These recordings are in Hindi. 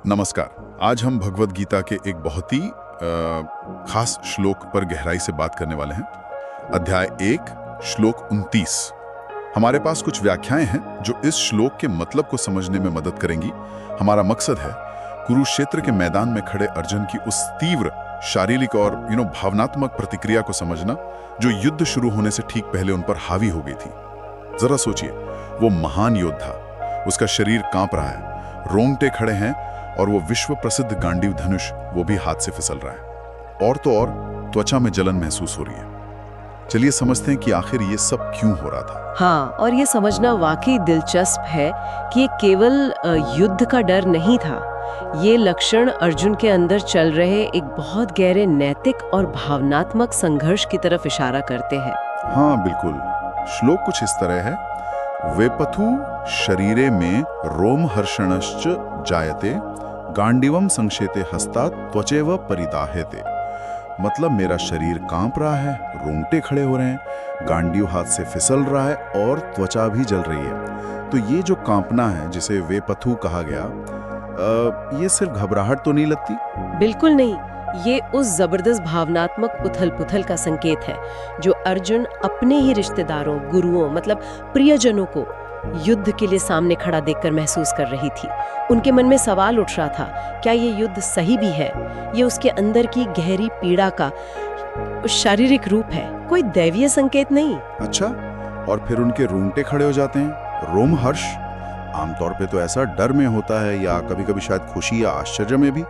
नमस्कार। आज हम भगवद गीता के एक बहुत ही खास श्लोक पर गहराई से बात करने वाले हैं। अध्याय 1 श्लोक 29। हमारे पास कुछ व्याख्याएं हैं जो इस श्लोक के मतलब को समझने में मदद करेंगी। हमारा मकसद है कुरुक्षेत्र के मैदान में खड़े अर्जुन की उस तीव्र शारीरिक और भावनात्मक प्रतिक्रिया को समझना जो युद्ध शुरू होने से ठीक पहले उन पर हावी हो गई थी। जरा सोचिए, वो महान योद्धा, उसका शरीर कांप रहा है, रोंगटे खड़े हैं और वो विश्व प्रसिद्ध गांडीव धनुष वो भी हाथ से फिसल रहा है। और तो और त्वचा में जलन महसूस हो रही है। चलिए समझते हैं कि आखिर ये सब क्यों हो रहा था। हाँ, और ये समझना वाकई दिलचस्प है कि ये केवल युद्ध का डर नहीं था। ये लक्षण अर्जुन के अंदर चल रहे एक बहुत गहरे नैतिक और भावनात्मक संघर्ष की तरफ इशारा करते हैं। हाँ बिल्कुल। श्लोक कुछ इस तरह है, वेपथु शरीरे में रोमहर्षणश्च जायते गांडीवम संक्षेते हस्तात् त्वचैव परिदाह्यते। मतलब मेरा शरीर कांप रहा है, रोंगटे खड़े हो रहे हैं, गांडीव हाथ से फिसल रहा है और त्वचा भी जल रही है। तो ये जो कांपना है जिसे वेपथु कहा गया, ये सिर्फ घबराहट तो नहीं लगती? बिल्कुल नहीं। ये उस जबरदस्त भावनात्मक उथल-पुथल का संकेत है जो अर्जुन अपने ही रिश्तेदारों, गुरुओं मतलब प्रियजनों को युद्ध के लिए सामने खड़ा देखकर महसूस कर रही थी। उनके मन में सवाल उठ रहा था, क्या ये युद्ध सही भी है? ये उसके अंदर की गहरी पीड़ा का शारीरिक रूप है, कोई दैवीय संकेत नहीं। अच्छा, और फिर उनके रोंगटे खड़े हो जाते हैं। रोमहर्ष आमतौर पे तो ऐसा डर में होता है या कभी-कभी शायद खुशी या आश्चर्य में भी।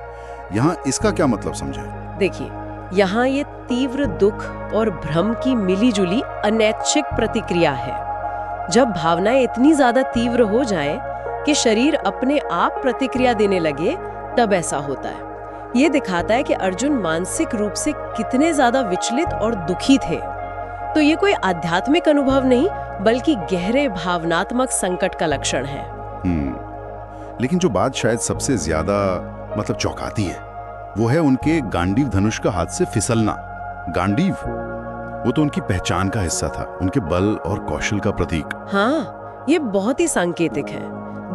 यहाँ इसका क्या मतलब समझे? देखिए, यहाँ ये तीव्र दुख और भ्रम की मिलीजुली अनैच्छिक प्रतिक्रिया है। जब भावनाएं इतनी ज्यादा तीव्र हो जाएं कि शरीर अपने आप प्रतिक्रिया देने लगे, तब ऐसा होता है। ये दिखाता है कि अर्जुन मानसिक रूप से कितने ज्यादा विचलित और दुखी थे। तो ये कोई आध्यात्मिक अनुभव नहीं, बल्कि गहरे भावनात्मक संकट का लक्षण है। लेकिन जो बात शायद सबसे ज्यादा चौंकाती है, वो है उनके गांडीव धनुष का हाथ से फिसलना। गांडीव, वो तो उनकी पहचान का हिस्सा था, उनके बल और कौशल का प्रतीक। हाँ, ये बहुत ही सांकेतिक है।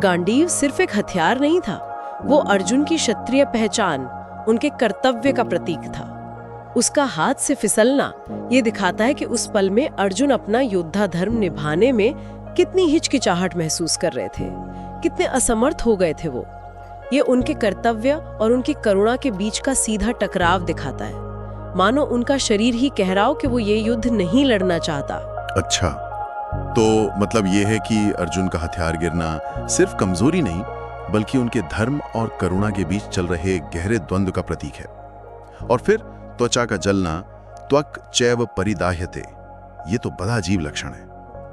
गांडीव सिर्फ एक हथियार नहीं था, वो अर्जुन की क्षत्रिय पहचान, उनके कर्तव्य का प्रतीक था। उसका हाथ से फिसलना ये दिखाता है कि उस पल में अर्जुन अपना योद्धा धर्म निभाने में कितनी हिचकिचाहट महसूस कर रहे थे, कितने असमर्थ हो गए थे वो। ये उनके कर्तव्य और उनकी करुणा के बीच का सीधा टकराव दिखाता है, मानो उनका शरीर ही कह रहा हो कि वो ये युद्ध नहीं लड़ना चाहता। अच्छा, तो मतलब ये है कि अर्जुन का हथियार गिरना सिर्फ कमजोरी नहीं, बल्कि उनके धर्म और करुणा के बीच चल रहे गहरे द्वंद्व का प्रतीक है। और फिर त्वचा का जलना, त्वक चैव परिदाह्यते, ये तो बड़ा अजीब लक्षण है।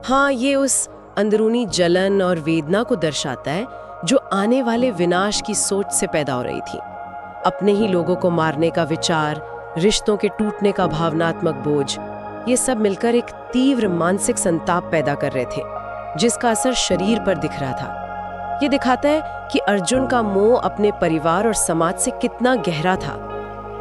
हाँ, ये उस अंदरूनी जलन और वेदना को दर्शाता है जो आने वाले विनाश की सोच से पैदा हो रही थी। अपने ही लोगों को मारने का विचार, रिश्तों के टूटने का भावनात्मक बोझ, ये सब मिलकर एक तीव्र मानसिक संताप पैदा कर रहे थे, जिसका असर शरीर पर दिख रहा था। ये दिखाता है कि अर्जुन का मोह अपने परिवार और समाज से कितना गहरा था।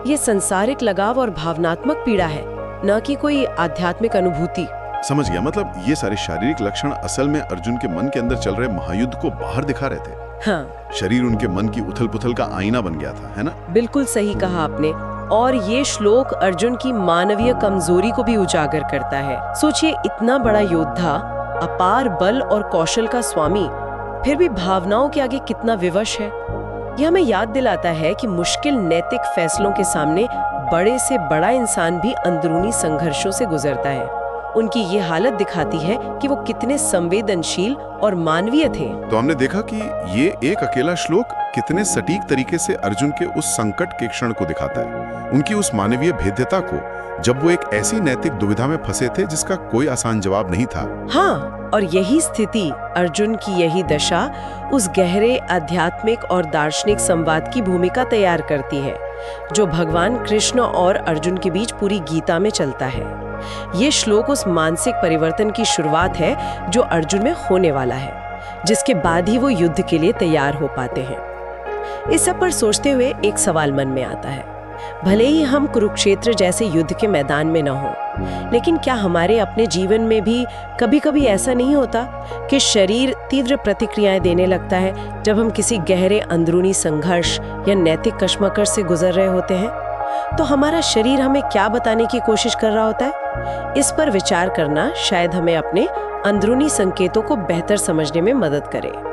ये संसारिक लगाव और भावनात्मक पीड़ा है, न कि कोई आध्यात्मिक अनुभूति। समझ गया। मतलब ये सारे शारीरिक लक्षण असल में अर्जुन के मन के अंदर चल रहे महायुद्ध को बाहर दिखा रहे थे। हाँ, शरीर उनके मन की उथल-पुथल का आईना बन गया था, है ना? बिल्कुल सही कहा आपने। और ये श्लोक अर्जुन की मानवीय कमजोरी को भी उजागर करता है। सोचिए, इतना बड़ा योद्धा, अपार बल और कौशल का स्वामी, फिर भी भावनाओं के आगे कितना विवश है। यह हमें याद दिलाता है कि मुश्किल नैतिक फैसलों के सामने बड़े से बड़ा इंसान भी अंदरूनी संघर्षों से गुजरता है। उनकी ये हालत दिखाती है कि वो कितने संवेदनशील और मानवीय थे। तो हमने देखा कि ये एक अकेला श्लोक कितने सटीक तरीके से अर्जुन के उस संकट के क्षण को दिखाता है, उनकी उस मानवीय भेद्यता को, जब वो एक ऐसी नैतिक दुविधा में फंसे थे जिसका कोई आसान जवाब नहीं था। हाँ, और यही स्थिति, अर्जुन की यही दशा उस गहरे आध्यात्मिक और दार्शनिक संवाद की भूमिका तैयार करती है, जो भगवान कृष्ण और अर्जुन के बीच पूरी गीता में चलता है। ये श्लोक उस मानसिक परिवर्तन की शुरुआत है जो अर्जुन में होने वाला है, जिसके बाद ही वो युद्ध के लिए तैयार हो पाते हैं। इस सब पर सोचते हुए एक सवाल मन में आता है, भले ही हम कुरुक्षेत्र जैसे युद्ध के मैदान में न हो, लेकिन क्या हमारे अपने जीवन में भी कभी-कभी ऐसा नहीं होता कि शरीर तीव्र प्रतिक्रियाएं देने लगता है जब हम किसी गहरे अंदरूनी संघर्ष या नैतिक कश्मकश से गुजर रहे होते हैं? तो हमारा शरीर हमें क्या बताने की कोशिश कर रहा होता है? इस पर विचार करना शायद हमें अपने अंदरूनी संकेतों को बेहतर समझने में मदद करे।